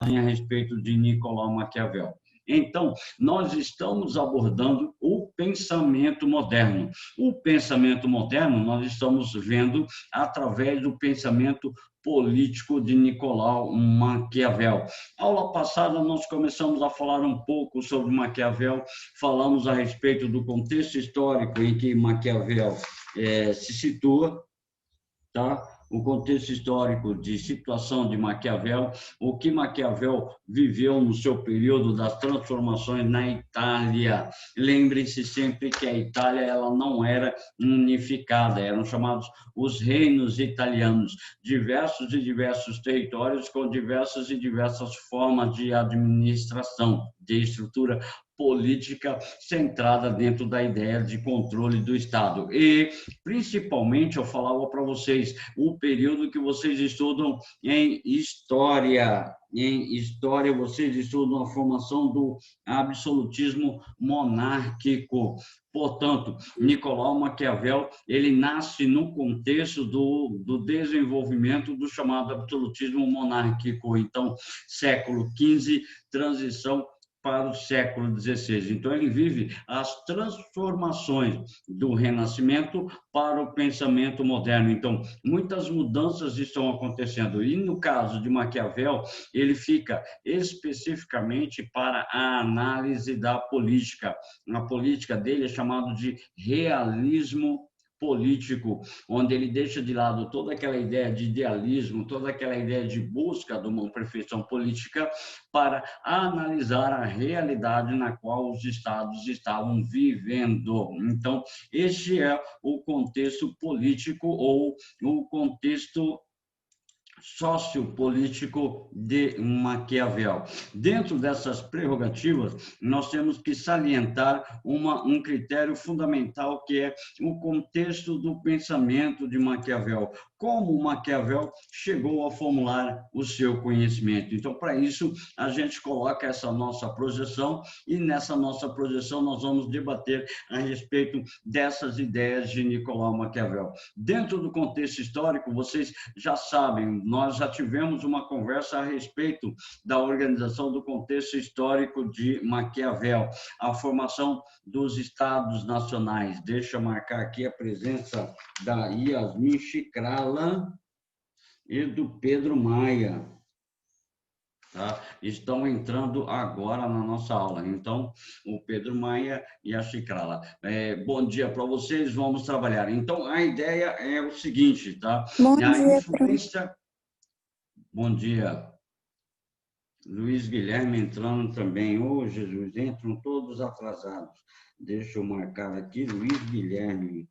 abordagem a respeito de Nicolau Maquiavel. Então, nós estamos abordando o pensamento moderno. O pensamento moderno nós estamos vendo através do pensamento político de Nicolau Maquiavel. Aula passada, nós começamos a falar um pouco sobre Maquiavel, falamos a respeito do contexto histórico em que Maquiavel se situa, tá? O contexto histórico de situação de Maquiavel, o que Maquiavel viveu no seu período das transformações na Itália. Lembre-se sempre que a Itália ela não era unificada, eram chamados os reinos italianos, diversos e diversos territórios com diversas e diversas formas de administração, de estrutura política centrada dentro da ideia de controle do Estado. E, principalmente, eu falava para vocês, o período que vocês estudam em história. Em história, vocês estudam a formação do absolutismo monárquico. Portanto, Nicolau Maquiavel, ele nasce no contexto do desenvolvimento do chamado absolutismo monárquico. Então, século XV, transição para o século XVI. Então, ele vive as transformações do Renascimento para o pensamento moderno. Então, muitas mudanças estão acontecendo. E, no caso de Maquiavel, ele fica especificamente para a análise da política. A política dele é chamada de realismo político, onde ele deixa de lado toda aquela ideia de idealismo, toda aquela ideia de busca de uma perfeição política para analisar a realidade na qual os estados estavam vivendo. Então, este é o contexto político ou o contexto sociopolítico de Maquiavel. Dentro dessas prerrogativas, nós temos que salientar um critério fundamental, que é o contexto do pensamento de Maquiavel. Como Maquiavel chegou a formular o seu conhecimento. Então, para isso, a gente coloca essa nossa projeção e nessa nossa projeção nós vamos debater a respeito dessas ideias de Nicolau Maquiavel. Dentro do contexto histórico, vocês já sabem, nós já tivemos uma conversa a respeito da organização do contexto histórico de Maquiavel, a formação dos estados nacionais. Deixa eu marcar aqui a presença da Yasmin Chicrala e do Pedro Maia. Tá? Estão entrando agora na nossa aula. Então, o Pedro Maia e a Chicrala. Bom dia para vocês, vamos trabalhar. Então, a ideia é o seguinte, tá? Bom a dia, influência... Bom dia. Luiz Guilherme entrando também. Ô, Jesus, entram todos atrasados. Deixa eu marcar aqui, Luiz Guilherme.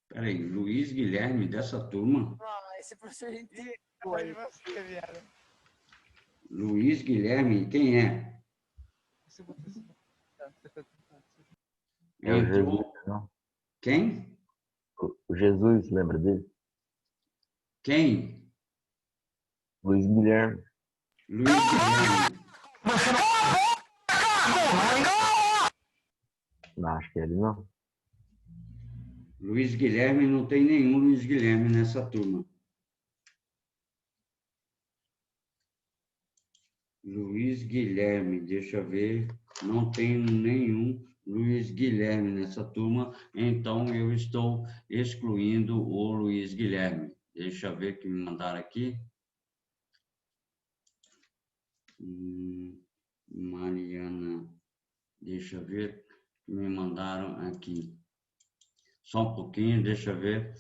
Peraí, Luiz Guilherme dessa turma? Esse professor inteiro. Luiz Guilherme, quem é? É o Jesus, não? Quem? O Jesus, lembra dele? Quem? Luiz Guilherme. Luiz Guilherme. Não, acho que é ele não. Luiz Guilherme, não tem nenhum Luiz Guilherme nessa turma. Luiz Guilherme, deixa eu ver, não tem nenhum Luiz Guilherme nessa turma, então eu estou excluindo o Luiz Guilherme. Deixa eu ver que me mandaram aqui. Mariana, deixa eu ver que me mandaram aqui. Só um pouquinho, deixa eu ver.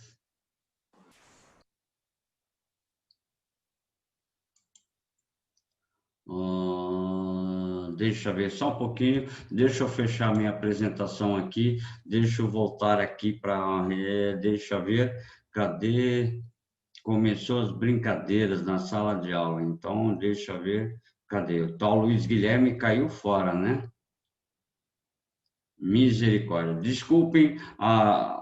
Deixa eu ver só um pouquinho, deixa eu fechar minha apresentação aqui, deixa eu voltar aqui para... deixa eu ver, cadê? Começou as brincadeiras na sala de aula, então deixa eu ver, cadê? O tal Luiz Guilherme caiu fora, né? Misericórdia. Desculpem a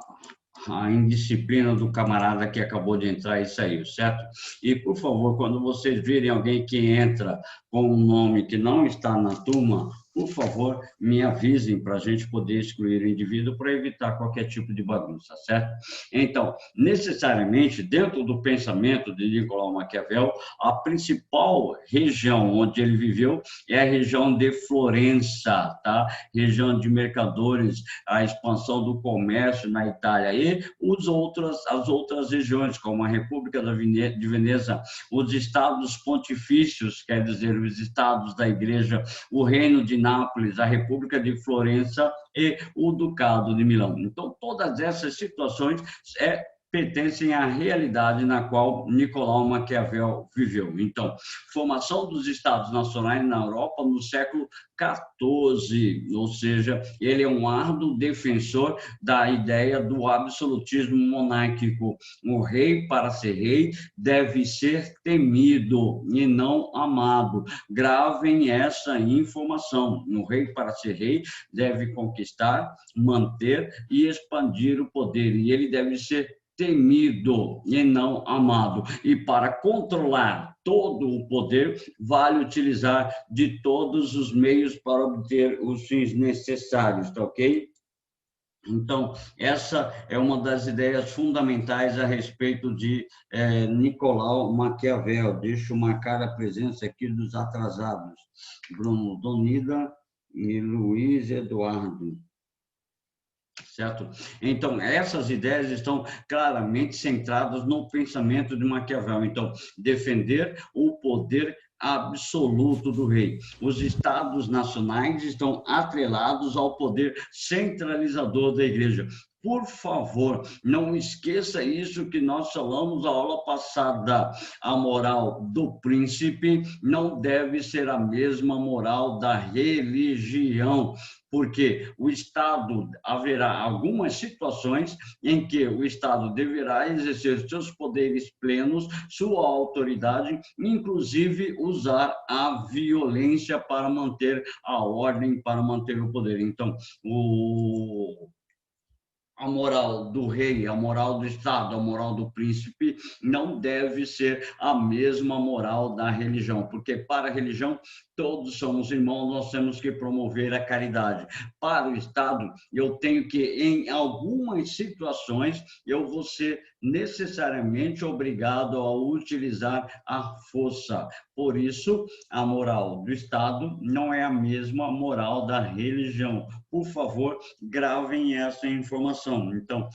indisciplina do camarada que acabou de entrar e saiu, certo? E, por favor, quando vocês virem alguém que entra com um nome que não está na turma, por favor, me avisem para a gente poder excluir o indivíduo para evitar qualquer tipo de bagunça, certo? Então, necessariamente, dentro do pensamento de Nicolau Maquiavel, a principal região onde ele viveu é a região de Florença, tá? Região de mercadores, a expansão do comércio na Itália e as outras regiões, como a República de Veneza, os estados pontifícios, quer dizer, os estados da Igreja, o Reino de Nápoles, a República de Florença e o Ducado de Milão. Então, todas essas situações pertencem à realidade na qual Nicolau Maquiavel viveu. Então, formação dos Estados Nacionais na Europa no século XIV, ou seja, ele é um árduo defensor da ideia do absolutismo monárquico. O rei, para ser rei, deve ser temido e não amado. Gravem essa informação. O rei, para ser rei, deve conquistar, manter e expandir o poder, e ele deve ser temido e não amado. E para controlar todo o poder, vale utilizar de todos os meios para obter os fins necessários, tá ok? Então, essa é uma das ideias fundamentais a respeito de Nicolau Maquiavel. Deixa eu marcar a presença aqui dos atrasados. Bruno Donida e Luiz Eduardo. Certo? Então, essas ideias estão claramente centradas no pensamento de Maquiavel. Então, defender o poder absoluto do rei. Os estados nacionais estão atrelados ao poder centralizador da igreja. Por favor, não esqueça isso que nós falamos na aula passada. A moral do príncipe não deve ser a mesma moral da religião, porque o Estado, haverá algumas situações em que o Estado deverá exercer seus poderes plenos, sua autoridade, inclusive usar a violência para manter a ordem, para manter o poder. Então, a moral do rei, a moral do Estado, a moral do príncipe não deve ser a mesma moral da religião, porque para a religião todos somos irmãos, nós temos que promover a caridade. Para o Estado, eu tenho que, em algumas situações, eu vou ser necessariamente obrigado a utilizar a força. Por isso, a moral do Estado não é a mesma moral da religião. Por favor, gravem essa informação. Então,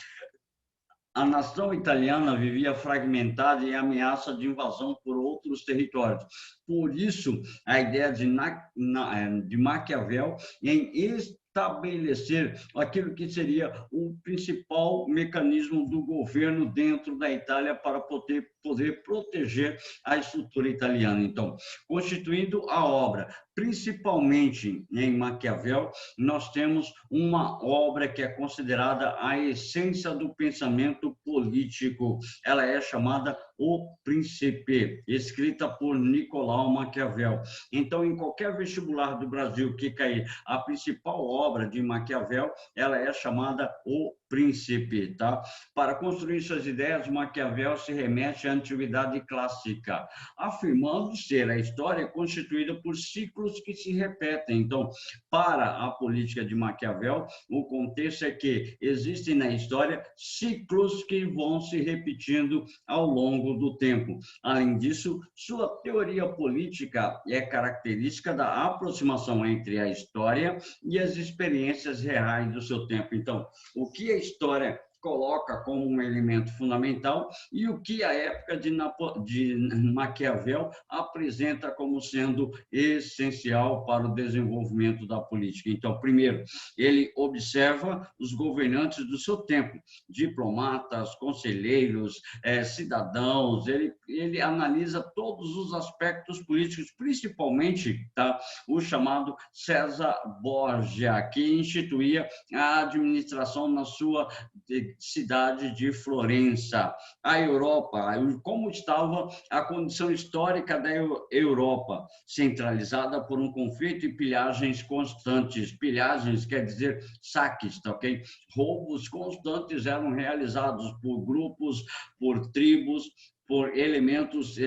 a nação italiana vivia fragmentada e ameaça de invasão por outros territórios. Por isso, a ideia de Maquiavel em estabelecer aquilo que seria o principal mecanismo do governo dentro da Itália para poder proteger a estrutura italiana. Então, constituindo a obra, principalmente em Maquiavel, nós temos uma obra que é considerada a essência do pensamento político. Ela é chamada O Príncipe, escrita por Nicolau Maquiavel. Então, em qualquer vestibular do Brasil que cair a principal obra de Maquiavel, ela é chamada O Príncipe, tá? Para construir suas ideias, Maquiavel se remete à antiguidade clássica, afirmando ser a história constituída por ciclos que se repetem. Então, para a política de Maquiavel, o contexto é que existem na história ciclos que vão se repetindo ao longo do tempo. Além disso, sua teoria política é característica da aproximação entre a história e as experiências reais do seu tempo. Então, o que a história coloca como um elemento fundamental e o que a época de Maquiavel apresenta como sendo essencial para o desenvolvimento da política. Então, primeiro, ele observa os governantes do seu tempo, diplomatas, conselheiros, cidadãos, ele analisa todos os aspectos políticos, principalmente o chamado César Borgia, que instituía a administração na sua cidade de Florença. A Europa, como estava a condição histórica da Europa, centralizada por um conflito e pilhagens constantes. Pilhagens quer dizer saques, tá ok? Roubos constantes eram realizados por grupos, por tribos, por elementos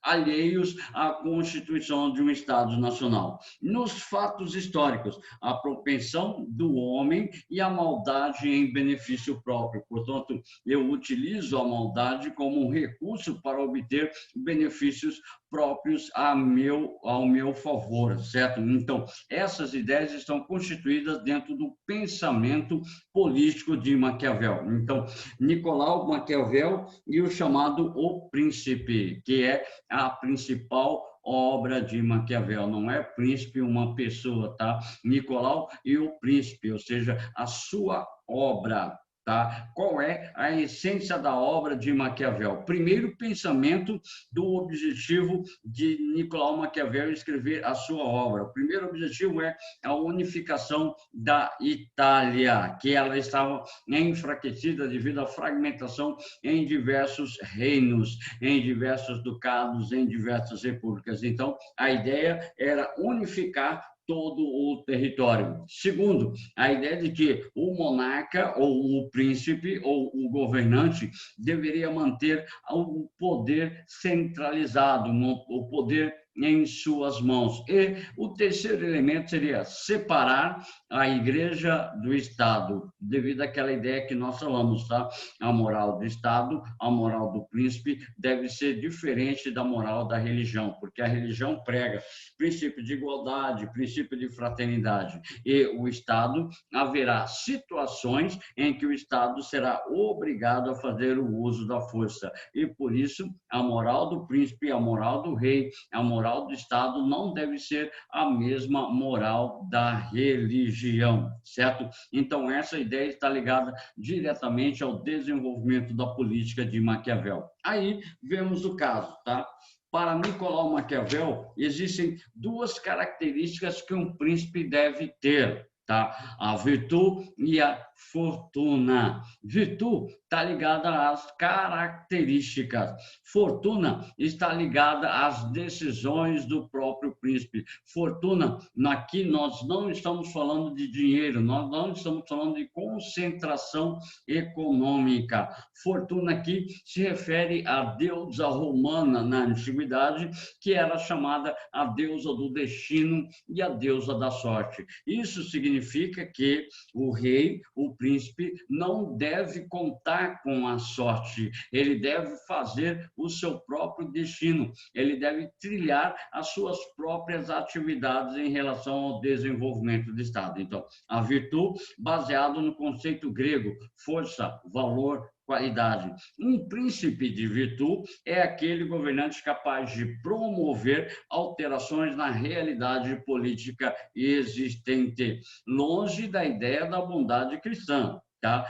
alheios à constituição de um Estado nacional. Nos fatos históricos, a propensão do homem e a maldade em benefício próprio. Portanto, eu utilizo a maldade como um recurso para obter benefícios próprios ao meu favor, certo? Então, essas ideias estão constituídas dentro do pensamento político de Maquiavel. Então, Nicolau Maquiavel e o chamado O Príncipe, que é a principal obra de Maquiavel. Não é príncipe uma pessoa, tá? Nicolau e o Príncipe, ou seja, a sua obra. Tá? Qual é a essência da obra de Maquiavel? Primeiro pensamento do objetivo de Nicolau Maquiavel escrever a sua obra. O primeiro objetivo é a unificação da Itália, que ela estava enfraquecida devido à fragmentação em diversos reinos, em diversos ducados, em diversas repúblicas. Então, a ideia era unificar todo o território. Segundo, a ideia de que o monarca ou o príncipe ou o governante deveria manter o poder centralizado, o poder em suas mãos. E o terceiro elemento seria separar a igreja do Estado, devido àquela ideia que nós falamos, tá? A moral do Estado, a moral do príncipe deve ser diferente da moral da religião, porque a religião prega princípio de igualdade, princípio de fraternidade, e o Estado haverá situações em que o Estado será obrigado a fazer o uso da força, e por isso a moral do príncipe, a moral do rei, a moral do Estado não deve ser a mesma moral da religião, certo? Então, essa ideia está ligada diretamente ao desenvolvimento da política de Maquiavel. Aí, vemos o caso, tá? Para Nicolau Maquiavel, existem duas características que um príncipe deve ter, tá? A virtude e a fortuna. Virtude está ligada às características. Fortuna está ligada às decisões do próprio príncipe. Fortuna, aqui nós não estamos falando de dinheiro, nós não estamos falando de concentração econômica. Fortuna aqui se refere à deusa romana na antiguidade, que era chamada a deusa do destino e a deusa da sorte. Isso significa que o rei, o príncipe, não deve contar com a sorte, ele deve fazer o seu próprio destino, ele deve trilhar as suas próprias atividades em relação ao desenvolvimento do Estado. Então, a virtude, baseado no conceito grego, força, valor, qualidade. Um príncipe de virtude é aquele governante capaz de promover alterações na realidade política existente, longe da ideia da bondade cristã. Tá?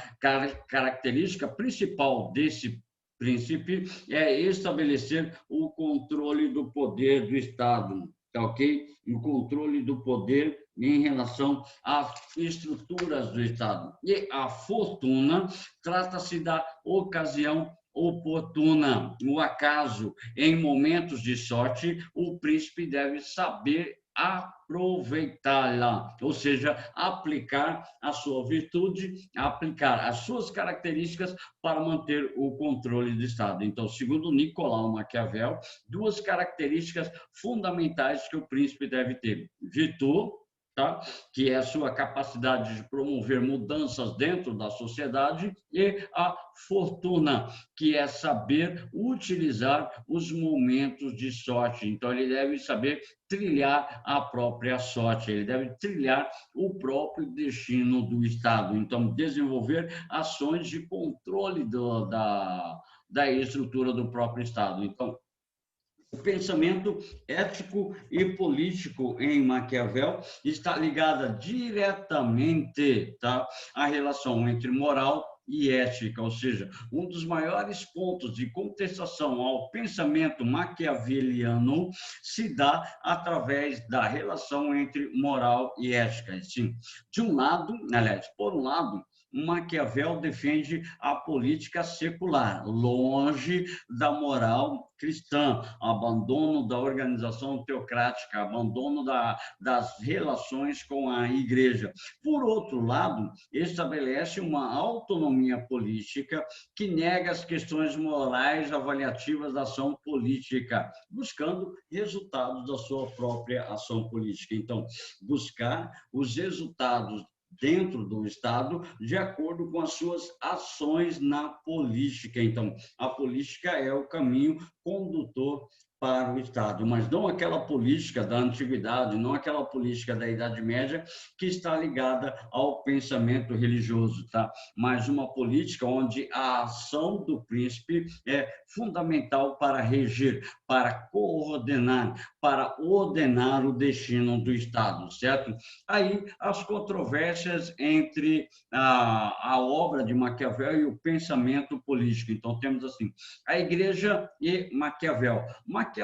Característica principal desse príncipe é estabelecer o controle do poder do Estado, tá ok? O controle do poder em relação às estruturas do Estado. E a fortuna trata-se da ocasião oportuna, o acaso. Em momentos de sorte, o príncipe deve saber aproveitá-la, ou seja, aplicar a sua virtude, aplicar as suas características para manter o controle do Estado. Então, segundo Nicolau Maquiavel, duas características fundamentais que o príncipe deve ter: virtude, tá? Que é a sua capacidade de promover mudanças dentro da sociedade, e a fortuna, que é saber utilizar os momentos de sorte. Então, ele deve saber trilhar a própria sorte, ele deve trilhar o próprio destino do Estado. Então, desenvolver ações de controle da estrutura do próprio Estado. Então, o pensamento ético e político em Maquiavel está ligado diretamente, tá, à relação entre moral e ética, ou seja, um dos maiores pontos de contestação ao pensamento maquiaveliano se dá através da relação entre moral e ética. Assim, de um lado, aliás, por um lado, Maquiavel defende a política secular, longe da moral cristã, abandono da organização teocrática, abandono das relações com a igreja. Por outro lado, estabelece uma autonomia política que nega as questões morais avaliativas da ação política, buscando resultados da sua própria ação política. Então, buscar os resultados dentro do Estado de acordo com as suas ações na política. Então, a política é o caminho condutor para o Estado, mas não aquela política da antiguidade, não aquela política da Idade Média que está ligada ao pensamento religioso, tá? Mas uma política onde a ação do príncipe é fundamental para reger, para coordenar, para ordenar o destino do Estado, certo? Aí as controvérsias entre a obra de Maquiavel e o pensamento político. Então temos assim, a Igreja e Maquiavel. Maquiavel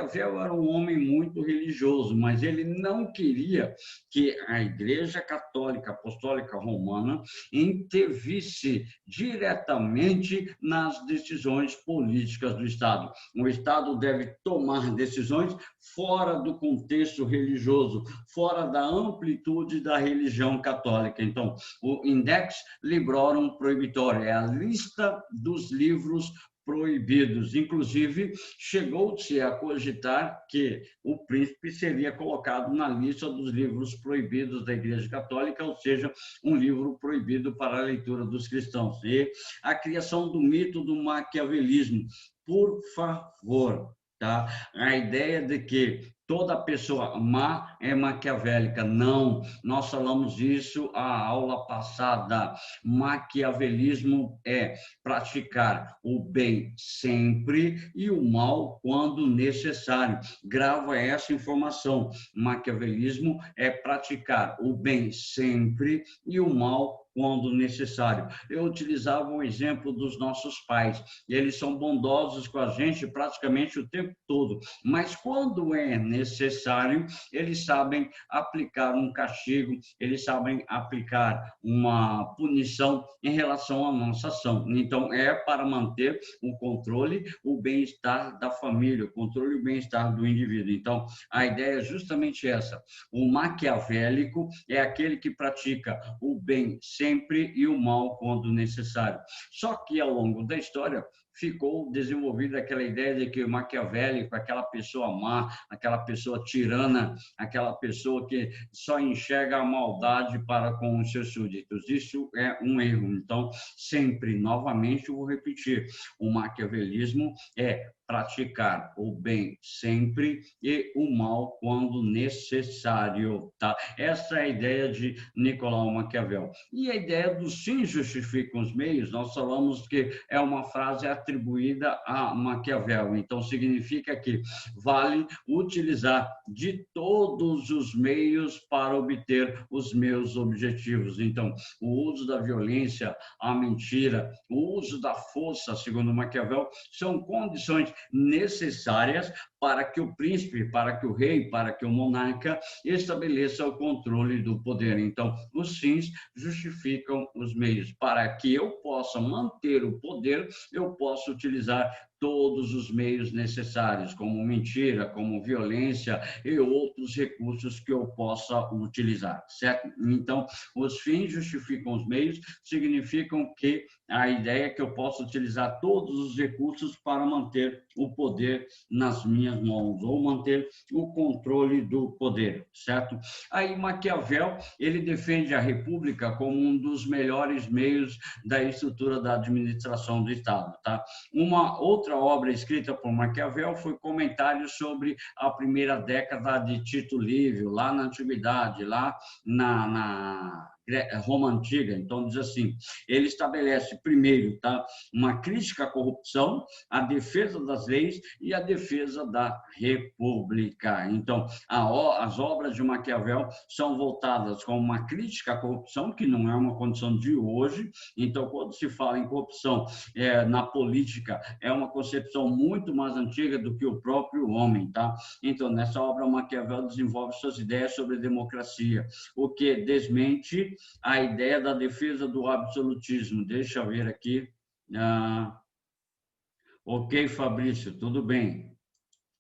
era um homem muito religioso, mas ele não queria que a Igreja Católica Apostólica Romana intervisse diretamente nas decisões políticas do Estado. O Estado deve tomar decisões fora do contexto religioso, fora da amplitude da religião católica. Então, o Index Librorum Prohibitorum é a lista dos livros proibidos. Inclusive, chegou-se a cogitar que o príncipe seria colocado na lista dos livros proibidos da Igreja Católica, ou seja, um livro proibido para a leitura dos cristãos. E a criação do mito do maquiavelismo. Por favor, tá? A ideia de que toda pessoa má é maquiavélica. Não, nós falamos isso a aula passada. Maquiavelismo é praticar o bem sempre e o mal quando necessário. Grava essa informação. Maquiavelismo é praticar o bem sempre e o mal quando necessário. Eu utilizava um exemplo dos nossos pais. Eles são bondosos com a gente praticamente o tempo todo, mas quando é necessário, eles sabem aplicar um castigo, eles sabem aplicar uma punição em relação à nossa ação. Então, é para manter o controle, o bem-estar da família, o controle e o bem-estar do indivíduo. Então, a ideia é justamente essa. O maquiavélico é aquele que pratica o bem sempre e o mal quando necessário. Só que ao longo da história ficou desenvolvida aquela ideia de que o maquiavélico, aquela pessoa má, aquela pessoa tirana, aquela pessoa que só enxerga a maldade para com os seus súditos. Isso é um erro. Então, sempre, novamente, eu vou repetir, o maquiavelismo é praticar o bem sempre e o mal quando necessário, tá? Essa é a ideia de Nicolau Maquiavel. E a ideia dos fins justificam os meios, nós falamos que é uma frase atribuída a Maquiavel. Então, significa que vale utilizar de todos os meios para obter os meus objetivos. Então, o uso da violência, a mentira, o uso da força, segundo Maquiavel, são condições necessárias para que o príncipe, para que o rei, para que o monarca estabeleça o controle do poder. Então, os fins justificam os meios. Para que eu possa manter o poder, eu posso utilizar todos os meios necessários, como mentira, como violência e outros recursos que eu possa utilizar, certo? Então, os fins justificam os meios, significam que a ideia é que eu possa utilizar todos os recursos para manter o poder nas minhas mãos, ou manter o controle do poder, certo? Aí Maquiavel, ele defende a República como um dos melhores meios da estrutura da administração do Estado, tá? Uma outra obra escrita por Maquiavel foi Comentários sobre a primeira década de Tito Livio, lá na Antiguidade, lá na Roma Antiga. Então, diz assim, ele estabelece primeiro, tá, uma crítica à corrupção, a defesa das leis e a defesa da república. Então, as obras de Maquiavel são voltadas com uma crítica à corrupção, que não é uma condição de hoje. Então, quando se fala em corrupção na política, é uma concepção muito mais antiga do que o próprio homem, tá? Então, nessa obra, Maquiavel desenvolve suas ideias sobre democracia, o que desmente a ideia da defesa do absolutismo. Deixa eu ver aqui. Ok, Fabrício, tudo bem.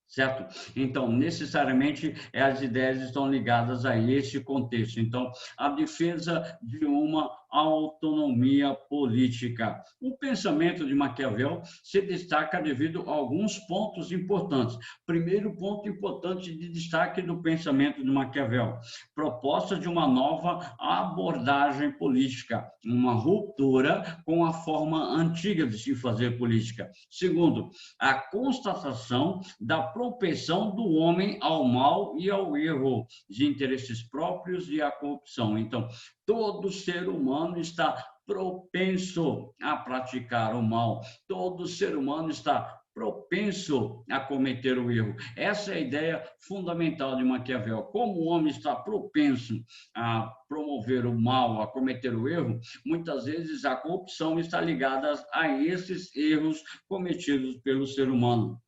Certo? Então, necessariamente, as ideias estão ligadas a esse contexto. Então, a defesa de uma autonomia política. O pensamento de Maquiavel se destaca devido a alguns pontos importantes. Primeiro ponto importante de destaque do pensamento de Maquiavel: proposta de uma nova abordagem política, uma ruptura com a forma antiga de se fazer política. Segundo, a constatação da propensão do homem ao mal e ao erro, de interesses próprios e à corrupção. Então, todo ser humano está propenso a praticar o mal, todo ser humano está propenso a cometer o erro. Essa é a ideia fundamental de Maquiavel. Como o homem está propenso a promover o mal, a cometer o erro, muitas vezes a corrupção está ligada a esses erros cometidos pelo ser humano.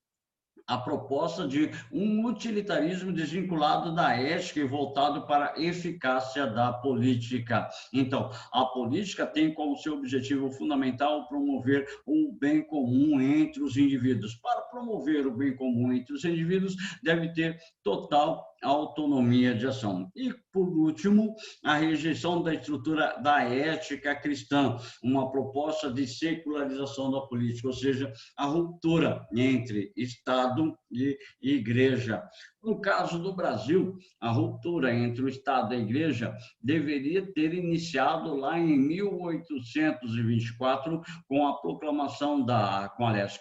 A proposta de um utilitarismo desvinculado da ética e voltado para a eficácia da política. Então, a política tem como seu objetivo fundamental promover o bem comum entre os indivíduos. Para promover o bem comum entre os indivíduos, deve ter total autonomia de ação. E, por último, a rejeição da estrutura da ética cristã, uma proposta de secularização da política, ou seja, a ruptura entre Estado e Igreja. No caso do Brasil, a ruptura entre o Estado e a Igreja deveria ter iniciado lá em 1824, com a proclamação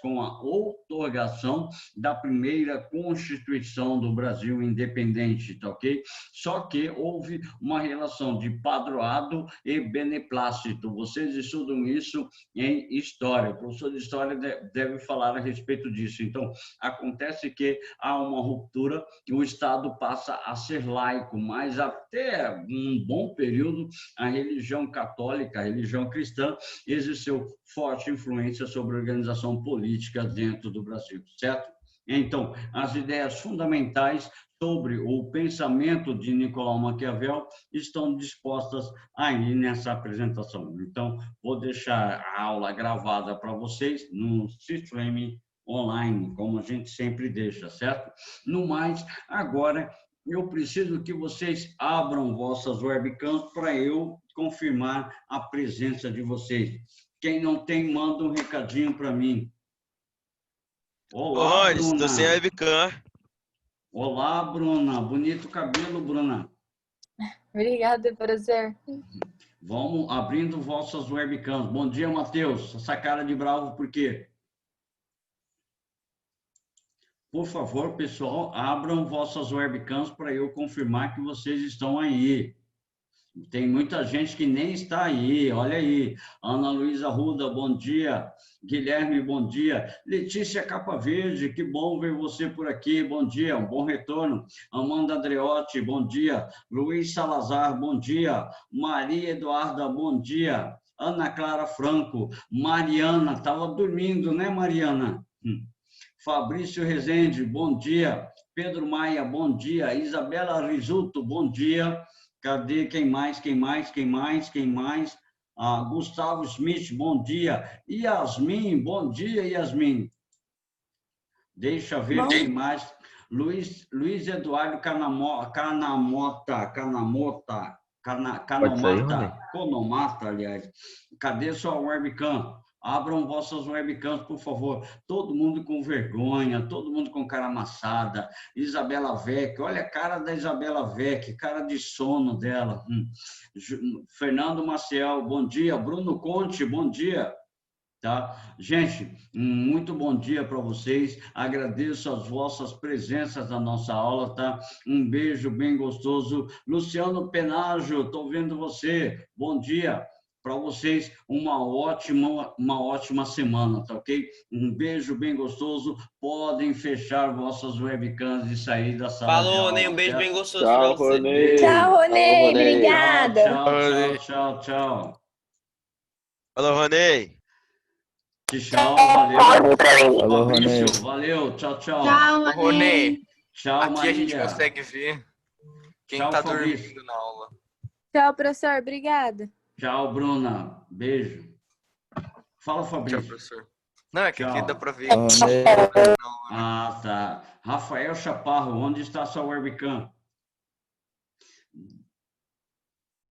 com a outorgação da primeira Constituição do Brasil independente, tá ok? Só que houve uma relação de padroado e beneplácito. Vocês estudam isso em história. O professor de história deve falar a respeito disso. Então, acontece que há uma ruptura, o Estado passa a ser laico, mas até um bom período a religião católica, a religião cristã, exerceu forte influência sobre a organização política dentro do Brasil, certo? Então, as ideias fundamentais sobre o pensamento de Nicolau Maquiavel estão dispostas aí nessa apresentação. Então, vou deixar a aula gravada para vocês no stream online, como a gente sempre deixa, certo? No mais, agora eu preciso que vocês abram vossas webcams para eu confirmar a presença de vocês. Quem não tem, manda um recadinho para mim. Olá, Oi, Bruna. estou sem webcam. Olá, Bruna. Bonito cabelo, Bruna. Obrigada, professor. Vamos abrindo vossas webcams. Bom dia, Matheus. Essa cara de bravo por quê? Por favor, pessoal, abram vossas webcams para eu confirmar que vocês estão aí. Tem muita gente que nem está aí, olha aí. Ana Luísa Ruda, bom dia. Guilherme, bom dia. Letícia Capa Verde, que bom ver você por aqui, bom dia, um bom retorno. Amanda Andreotti, bom dia. Luiz Salazar, bom dia. Maria Eduarda, bom dia. Ana Clara Franco, Mariana, estava dormindo, né, Mariana? Fabrício Rezende, bom dia. Pedro Maia, bom dia. Isabela Risuto, bom dia. Cadê quem mais? Gustavo Smith, bom dia. Yasmin, bom dia, Yasmin. Deixa eu ver quem mais. Luiz Eduardo Conomata, aliás. Cadê sua webcam? Abram vossas webcams, por favor. Todo mundo com vergonha, todo mundo com cara amassada. Isabela Vec, olha a cara da Isabela Vec, cara de sono dela. Fernando Maciel, bom dia. Bruno Conte, bom dia. Tá? Gente, muito bom dia para vocês. Agradeço as vossas presenças na nossa aula, tá? Um beijo bem gostoso. Luciano Penágio, estou vendo você. Bom dia. Para vocês, uma ótima semana, tá ok? Um beijo bem gostoso. Podem fechar vossas webcams e sair da sala. Falou, Rony, um beijo bem gostoso Tchau, para você. Rony. Tchau, Rony. Obrigada. Tchau. Falou, Rony. Tchau, valeu. Falou, Fabrício, Rony. valeu, tchau. Tchau, Ô, Rony, Tchau, aqui Maria. a gente consegue ver quem Tchau, tá Fabrício. dormindo na aula. Tchau, professor. Obrigada. Tchau, Bruna. Beijo. Fala, Tchau, Fabrício. professor. Não, é que aqui Tchau. dá pra ver. Ronei, Ah, tá. Rafael Chaparro, onde está sua webcam?